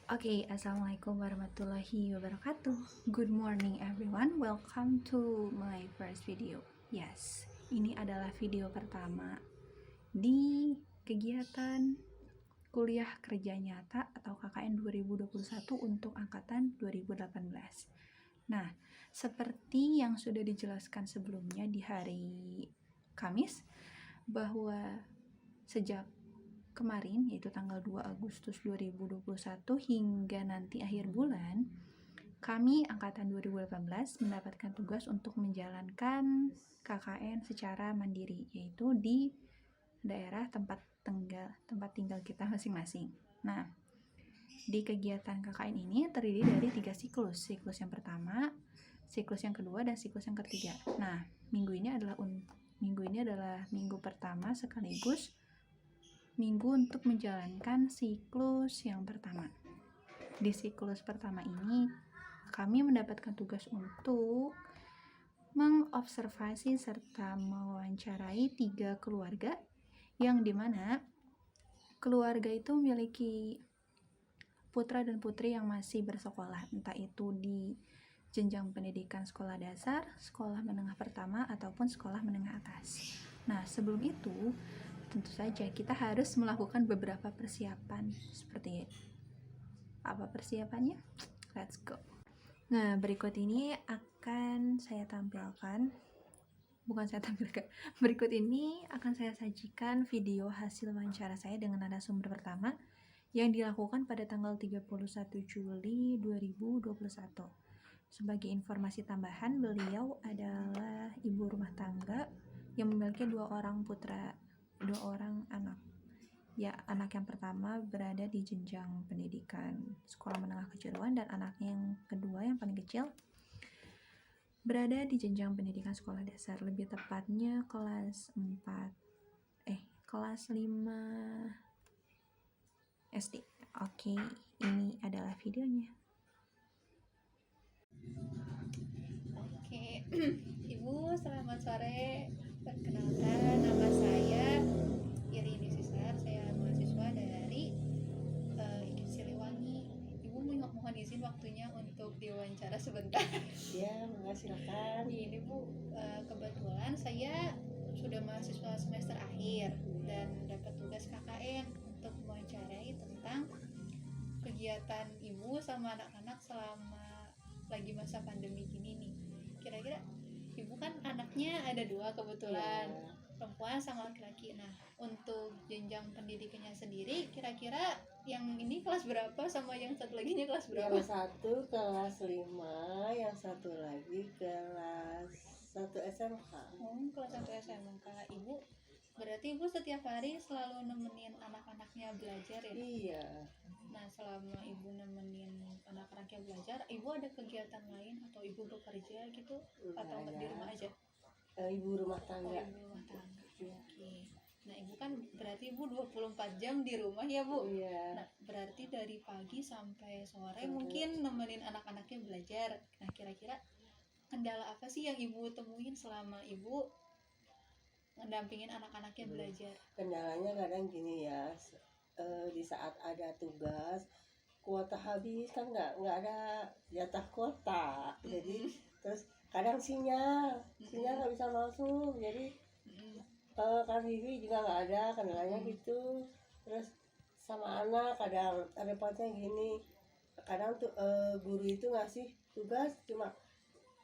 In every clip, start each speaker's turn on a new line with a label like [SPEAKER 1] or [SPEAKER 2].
[SPEAKER 1] Okay, assalamualaikum warahmatullahi wabarakatuh. Good morning everyone. Welcome to my first video. Yes, ini adalah video pertama di kegiatan kuliah kerja nyata atau KKN 2021 untuk angkatan 2018. Nah, seperti yang sudah dijelaskan sebelumnya di hari Kamis, bahwa sejak kemarin, yaitu tanggal 2 Agustus 2021 hingga nanti akhir bulan, kami angkatan 2018 mendapatkan tugas untuk menjalankan KKN secara mandiri, yaitu di daerah tempat tinggal kita masing-masing. Nah, di kegiatan KKN ini terdiri dari 3 siklus. Siklus yang pertama, siklus yang kedua, dan siklus yang ketiga. Nah, minggu ini adalah minggu pertama sekaligus minggu untuk menjalankan siklus yang pertama. Di siklus pertama ini, kami mendapatkan tugas untuk mengobservasi serta mewawancarai 3 keluarga, yang dimana keluarga itu memiliki putra dan putri yang masih bersekolah, entah itu di jenjang pendidikan sekolah dasar, sekolah menengah pertama, ataupun sekolah menengah atas. Nah, sebelum itu tentu saja kita harus melakukan beberapa persiapan. Seperti apa persiapannya? Let's go. Nah, berikut ini akan saya tampilkan. Berikut ini akan saya sajikan video hasil wawancara saya dengan narasumber pertama yang dilakukan pada tanggal 31 Juli 2021. Sebagai informasi tambahan, beliau adalah ibu rumah tangga yang memiliki 2 orang anak. Ya, anak yang pertama berada di jenjang pendidikan sekolah menengah kejuruan, dan anaknya yang kedua yang paling kecil berada di jenjang pendidikan sekolah dasar, lebih tepatnya kelas 5 SD. Oke, ini adalah videonya.
[SPEAKER 2] Oke, Ibu, selamat sore. Perkenalkan, nama saya Irini Sisar. Saya mahasiswa dari IKIP Siliwangi. Ibu mohon izin waktunya untuk diwawancara sebentar.
[SPEAKER 3] Ya, silakan.
[SPEAKER 2] Ini Bu, kebetulan saya sudah mahasiswa semester akhir dan dapat tugas KKN untuk mewawancarai tentang kegiatan Ibu sama anak-anak selama lagi masa pandemi gini nih. Kira-kira Ibu kan anaknya ada 2 kebetulan, perempuan sama laki-laki. Nah, untuk jenjang pendidikannya sendiri, kira-kira yang ini kelas berapa sama yang satu lagi ini kelas berapa?
[SPEAKER 3] Yang satu kelas 5, yang satu lagi kelas 1 SMK.
[SPEAKER 2] Kelas 1 SMK. Ibu berarti Ibu setiap hari selalu nemenin anak-anaknya belajar ya?
[SPEAKER 3] Iya.
[SPEAKER 2] Nah, selama Ibu nemenin anak-anaknya belajar, Ibu ada kegiatan lain atau Ibu bekerja gitu? Atau di rumah aja?
[SPEAKER 3] Ibu rumah tangga.
[SPEAKER 2] Ibu rumah tangga. Oke. Nah, Ibu kan berarti Ibu 24 jam di rumah ya, Bu?
[SPEAKER 3] Iya.
[SPEAKER 2] Nah, berarti dari pagi sampai sore mungkin nemenin anak-anaknya belajar. Nah, kira-kira kendala apa sih yang Ibu temuin selama Ibu ngedampingin anak-anaknya belajar?
[SPEAKER 3] Kendalanya kadang gini ya, di saat ada tugas kuota habis kan nggak ada jatah kuota, jadi terus kadang sinyal nggak bisa masuk, jadi kan wifi juga nggak ada, kendalanya gitu. Terus sama anak kadang repotnya gini, kadang tuh guru itu ngasih tugas cuma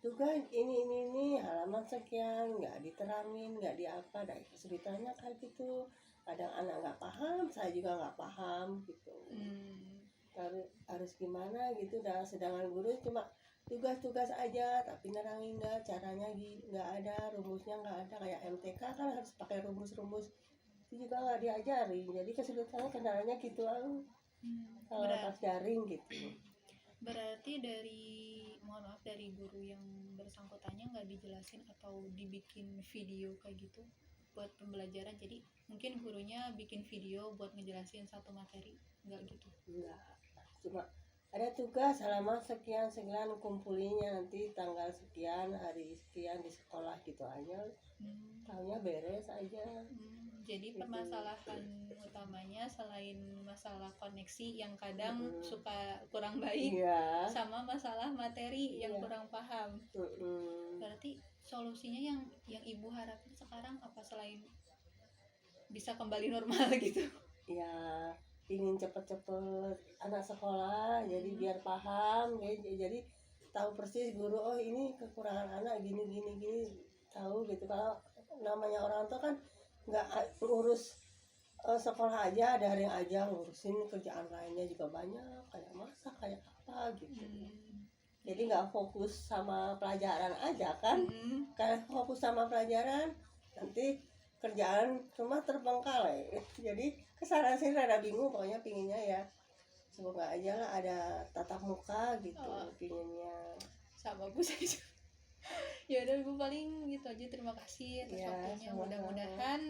[SPEAKER 3] tugas ini halaman sekian, nggak diterangin, nggak diapa, dan kesulitannya kayak gitu. Kadang anak nggak paham, saya juga nggak paham gitu. Harus gimana gitu, dan sedangkan guru cuma tugas-tugas aja tapi nerangin nggak, caranya nggak ada, rumusnya nggak ada. Kayak MTK kan harus pakai rumus-rumus, itu juga nggak diajarin, jadi kesulitannya kendalanya gitu kalau pas daring gitu.
[SPEAKER 2] Berarti mohon maaf, dari guru yang bersangkutannya nggak dijelasin atau dibikin video kayak gitu buat pembelajaran, jadi mungkin gurunya bikin video buat ngejelasin satu materi, nggak gitu?
[SPEAKER 3] Enggak, cuma ada tugas halaman sekian kumpulinya nanti tanggal sekian, hari sekian di sekolah gitu aja. Tahunya beres aja.
[SPEAKER 2] Jadi permasalahan utamanya selain masalah koneksi yang kadang suka kurang baik,
[SPEAKER 3] Iya.
[SPEAKER 2] sama masalah materi yang
[SPEAKER 3] Iya.
[SPEAKER 2] kurang paham.
[SPEAKER 3] Mm-mm.
[SPEAKER 2] Berarti solusinya yang ibu harapin sekarang apa selain bisa kembali normal gitu?
[SPEAKER 3] Ya ingin cepet-cepet anak sekolah jadi biar paham, jadi tahu persis guru, oh ini kekurangan anak gini gini gini, tahu gitu. Kalau namanya orang tua kan nggak urus sekolah aja, daring aja, ngurusin kerjaan lainnya juga banyak, kayak masak kayak apa gitu. Jadi nggak fokus sama pelajaran aja kan. Kalau fokus sama pelajaran nanti kerjaan rumah terbengkalai. Jadi kesana sih rada bingung, pokoknya pinginnya ya semoga aja lah ada tatap muka gitu. Pinginnya
[SPEAKER 2] Sama Bu saya juga. Ya udah Bu, paling gitu aja, terima kasih atas
[SPEAKER 3] Ya,
[SPEAKER 2] waktunya.
[SPEAKER 3] sama-sama.
[SPEAKER 2] Mudah-mudahan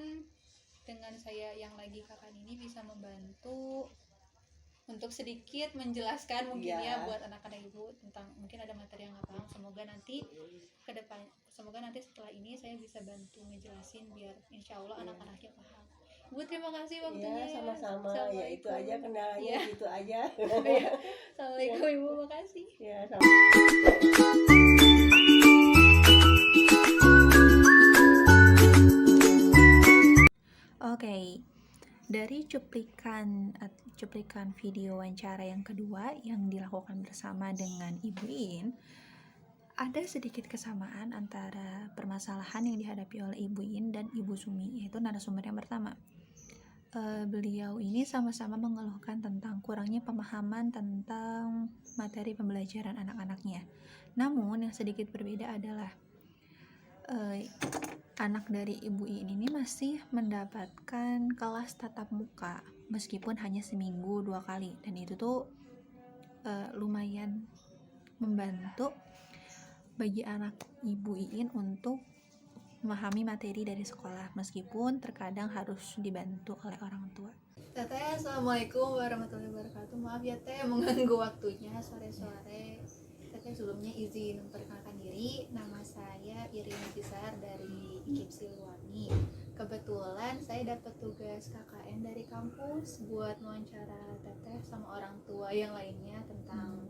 [SPEAKER 2] dengan saya yang lagi kakak ini bisa membantu untuk sedikit menjelaskan mungkin ya buat anak-anak ibu tentang mungkin ada materi yang nggak paham. Semoga nanti setelah ini saya bisa bantu ngejelasin biar insya Allah anak-anaknya paham. Bu, terima kasih waktunya.
[SPEAKER 3] Ya sama-sama, ya itu aja kendalanya.
[SPEAKER 2] Ya.
[SPEAKER 3] Gitu aja.
[SPEAKER 2] Ya. Assalamualaikum Ibu, makasih.
[SPEAKER 3] Ya, sama.
[SPEAKER 1] Oke, dari cuplikan video wawancara yang kedua yang dilakukan bersama dengan Ibu In, ada sedikit kesamaan antara permasalahan yang dihadapi oleh Ibu In dan Ibu Sumi, yaitu narasumber yang pertama. Beliau ini sama-sama mengeluhkan tentang kurangnya pemahaman tentang materi pembelajaran anak-anaknya. Namun yang sedikit berbeda adalah anak dari Ibu In ini masih mendapatkan kelas tatap muka meskipun hanya seminggu 2 kali, dan itu tuh lumayan membantu bagi anak Ibu In untuk memahami materi dari sekolah meskipun terkadang harus dibantu oleh orang tua.
[SPEAKER 2] Teteh, assalamualaikum warahmatullahi wabarakatuh. Maaf ya Teh mengganggu waktunya sore-sore. Teteh sebelumnya izin memperkenalkan diri. Nama saya Irin Gisar dari IKIP Siliwangi. Kebetulan saya dapat tugas KKN dari kampus buat wawancara Teteh sama orang tua yang lainnya tentang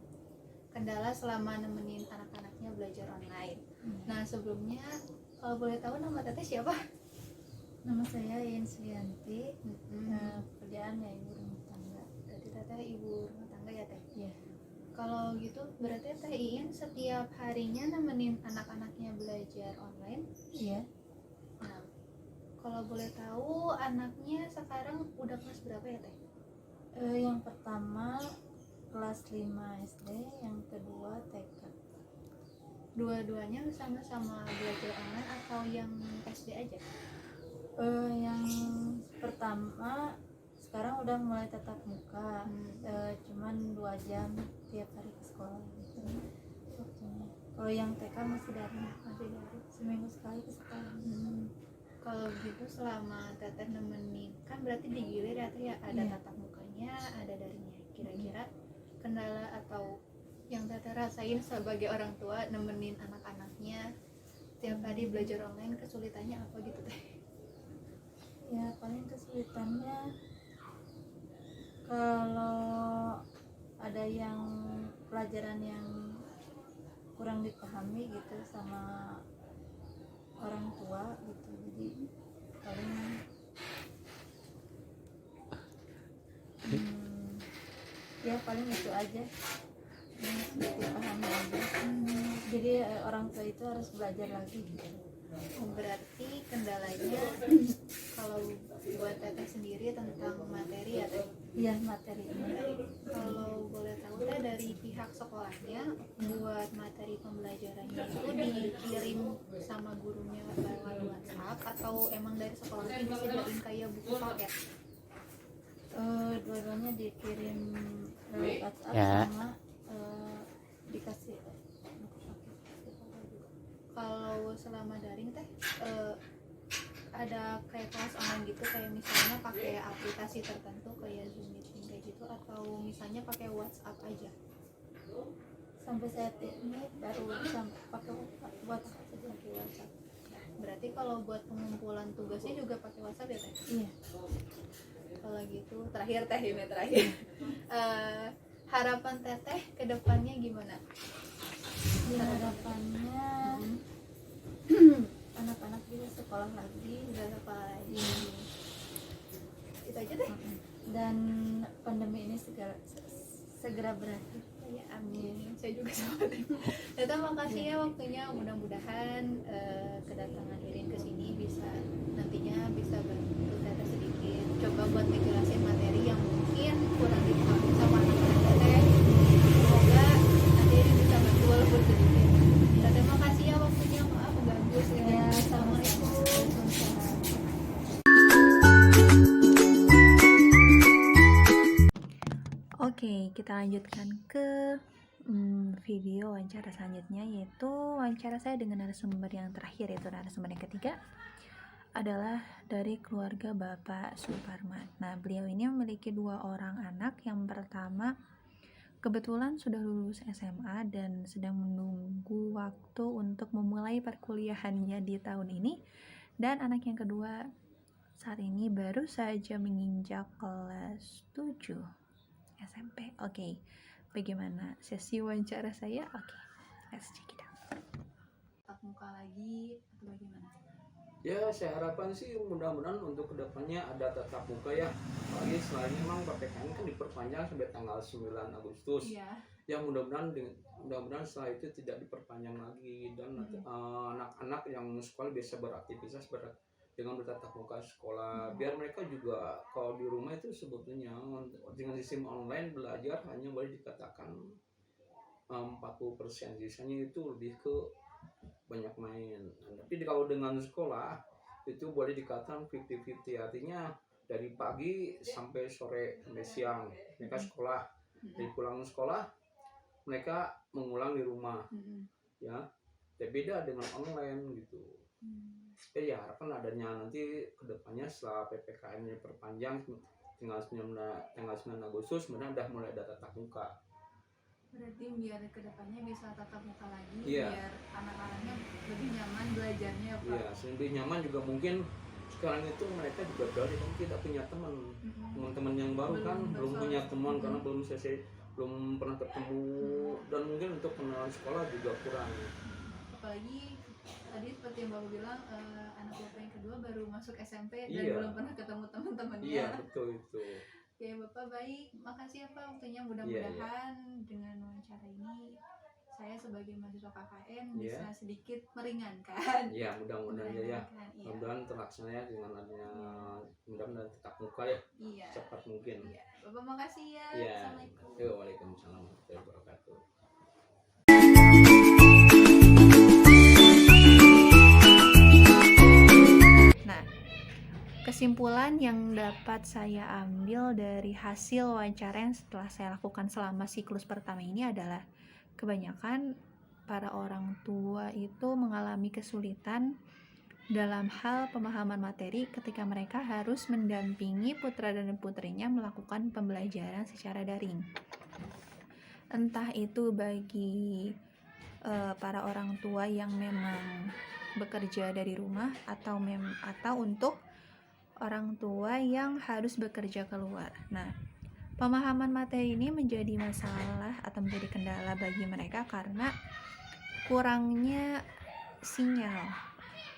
[SPEAKER 2] kendala selama nemenin anak-anaknya belajar online. Nah, sebelumnya kalau boleh tahu nama Teteh siapa?
[SPEAKER 4] Nama saya Yen Suyanti. Pekerjaan ya ibu rumah tangga.
[SPEAKER 2] Berarti Teteh ibu rumah tangga ya Teh?
[SPEAKER 4] Iya.
[SPEAKER 2] Kalau gitu berarti Teh Iin setiap harinya nemenin anak-anaknya belajar online?
[SPEAKER 4] Iya.
[SPEAKER 2] Nah, kalau boleh tahu anaknya sekarang udah kelas berapa ya Teh?
[SPEAKER 4] Yang pertama kelas 5 SD, yang kedua TK.
[SPEAKER 2] Dua-duanya sama-sama belajar online atau yang SD aja?
[SPEAKER 4] Yang pertama sekarang udah mulai tatap muka, cuman 2 jam tiap hari ke sekolah gitu waktunya. Kalau yang TK masih dari seminggu sekali ke sekolah.
[SPEAKER 2] Kalau gitu selama Teteh nemenin, kan berarti digilir ya Teh ya, ada
[SPEAKER 4] Iya.
[SPEAKER 2] tatap mukanya, ada daringnya. Kira-kira kendala atau yang Teteh rasain sebagai orang tua nemenin anak-anaknya tiap hari belajar online, kesulitannya apa gitu Teh?
[SPEAKER 4] Ya paling kesulitannya kalau ada yang pelajaran yang kurang dipahami gitu sama orang tua gitu, jadi paling ya paling itu aja yang sulit dipahami aja. Jadi orang tua itu harus belajar lagi gitu.
[SPEAKER 2] Berarti kendalanya kalau buat Teteh sendiri tentang materi ya Teh?
[SPEAKER 4] Iya, materi ini.
[SPEAKER 2] Kalau boleh tahu Teh dari pihak sekolahnya buat materi pembelajarannya itu dikirim sama gurunya lewat WhatsApp atau emang dari sekolahnya disediain kayak buku paket?
[SPEAKER 4] Dua-duanya dikirim lewat WhatsApp
[SPEAKER 5] Ya.
[SPEAKER 4] sama dikasih buku paket.
[SPEAKER 2] Kalau selama daring Teh ada kayak kelas online gitu, kayak misalnya pakai aplikasi tertentu kayak Zoom Meeting kayak gitu, atau misalnya pakai WhatsApp aja?
[SPEAKER 4] Sampai saat ini baru sampai pakai WhatsApp aja.
[SPEAKER 2] Pakai WhatsApp. Berarti kalau buat pengumpulan tugasnya juga pakai WhatsApp ya Teh?
[SPEAKER 4] Iya.
[SPEAKER 2] Kalau gitu terakhir Teh ini terakhir. Harapan Teteh ke depannya gimana?
[SPEAKER 4] Harapannya anak-anak bisa sekolah lagi
[SPEAKER 2] Nggak apa lagi. Itu aja Teh.
[SPEAKER 4] dan pandemi ini segera berakhir.
[SPEAKER 2] Ya, amin. Saya juga sama Teh. Teteh makasih ya waktunya. Mudah-mudahan kedatangan Irin ke sini nantinya bisa bantu Teteh sedikit. Coba buat ngejelasin materi yang mungkin kurang dipahami sama anak-anak Teteh. Semoga nanti Irin bisa bantu walaupun sedikit. Teteh makasih ya waktunya. Maaf ganggu segala.
[SPEAKER 4] Ya,
[SPEAKER 2] Assalamualaikum.
[SPEAKER 4] Waalaikumsalam.
[SPEAKER 1] Oke, kita lanjutkan ke video wawancara selanjutnya, yaitu wawancara saya dengan narasumber yang terakhir, yaitu narasumber yang ketiga adalah dari keluarga Bapak Suparman. Nah, beliau ini memiliki 2 orang anak. Yang pertama kebetulan sudah lulus SMA dan sedang menunggu waktu untuk memulai perkuliahannya di tahun ini. Dan anak yang kedua saat ini baru saja menginjak kelas 7 SMP. Oke, bagaimana sesi wawancara saya? Oke, let's check it out.
[SPEAKER 2] Tatap muka lagi atau bagaimana?
[SPEAKER 5] Ya, saya harapkan sih mudah-mudahan untuk kedepannya ada tatap muka ya. Apalagi selain memang PPKM kan diperpanjang sampai tanggal 9 Agustus.
[SPEAKER 2] Iya.
[SPEAKER 5] Ya mudah-mudahan setelah itu tidak diperpanjang lagi dan anak-anak yang sekolah bisa beraktivitas dengan bertatap muka sekolah, biar mereka juga kalau di rumah itu sebetulnya dengan sistem online belajar hanya boleh dikatakan 40%, sisanya itu lebih ke banyak main. Tapi kalau dengan sekolah itu boleh dikatakan 50-50, artinya dari pagi sampai sore sampai siang mereka sekolah, dari pulang sekolah mereka mengulang di rumah, ya. Beda dengan online gitu. Ya harapan adanya nanti kedepannya setelah PPKM nya perpanjang tanggal 9 Agustus sebenarnya udah mulai ada tatap muka.
[SPEAKER 2] Berarti biar kedepannya bisa tatap muka lagi,
[SPEAKER 5] Iya.
[SPEAKER 2] biar anak-anaknya lebih nyaman belajarnya Pak.
[SPEAKER 5] Iya, lebih nyaman juga mungkin sekarang itu mereka juga belajar kan tidak punya teman-teman yang baru kan belum punya teman karena belum pernah ketemu dan mungkin untuk kenalan sekolah juga kurang.
[SPEAKER 2] Apalagi tadi seperti yang Bapak bilang anak Bapak yang kedua baru masuk SMP dan
[SPEAKER 5] Iya.
[SPEAKER 2] belum pernah ketemu teman-temannya.
[SPEAKER 5] Iya, betul itu.
[SPEAKER 2] Oke Bapak, baik, makasih ya Pak waktunya. Mudah-mudahan dengan wawancara ini saya sebagai mahasiswa KKN bisa sedikit meringankan.
[SPEAKER 5] Iya, mudah-mudahan ya.
[SPEAKER 2] Iya.
[SPEAKER 5] Mudah-mudahan terlaksana ya dengan adanya mudah-mudahan tetap muka ya
[SPEAKER 2] Iya.
[SPEAKER 5] cepat mungkin.
[SPEAKER 2] Iya. Bapak makasih ya.
[SPEAKER 5] Iya.
[SPEAKER 2] Assalamualaikum.
[SPEAKER 5] Waalaikumsalam warahmatullahi wabarakatuh.
[SPEAKER 1] Nah, kesimpulan yang dapat saya ambil dari hasil wawancara yang setelah saya lakukan selama siklus pertama ini adalah kebanyakan para orang tua itu mengalami kesulitan dalam hal pemahaman materi ketika mereka harus mendampingi putra dan putrinya melakukan pembelajaran secara daring. Entah itu bagi para orang tua yang memang bekerja dari rumah atau untuk orang tua yang harus bekerja keluar. Nah, pemahaman materi ini menjadi masalah atau menjadi kendala bagi mereka karena kurangnya sinyal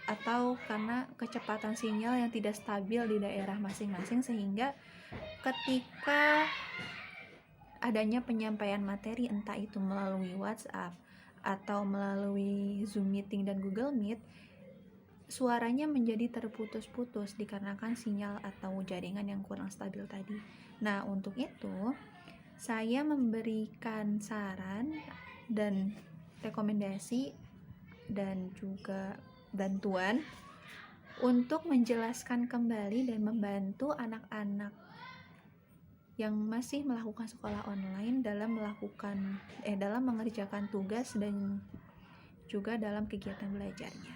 [SPEAKER 1] atau karena kecepatan sinyal yang tidak stabil di daerah masing-masing, sehingga ketika adanya penyampaian materi entah itu melalui WhatsApp atau melalui Zoom meeting dan Google Meet, suaranya menjadi terputus-putus dikarenakan sinyal atau jaringan yang kurang stabil tadi. Nah, untuk itu saya memberikan saran dan rekomendasi dan juga bantuan untuk menjelaskan kembali dan membantu anak-anak yang masih melakukan sekolah online dalam mengerjakan tugas dan juga dalam kegiatan belajarnya.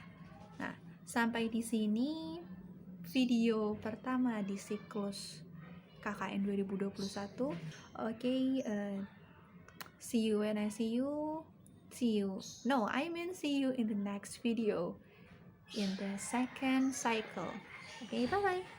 [SPEAKER 1] Nah, sampai di sini video pertama di siklus KKN 2021. Oke, see you when I see you. See you in the next video. in the second cycle. Okay, bye bye.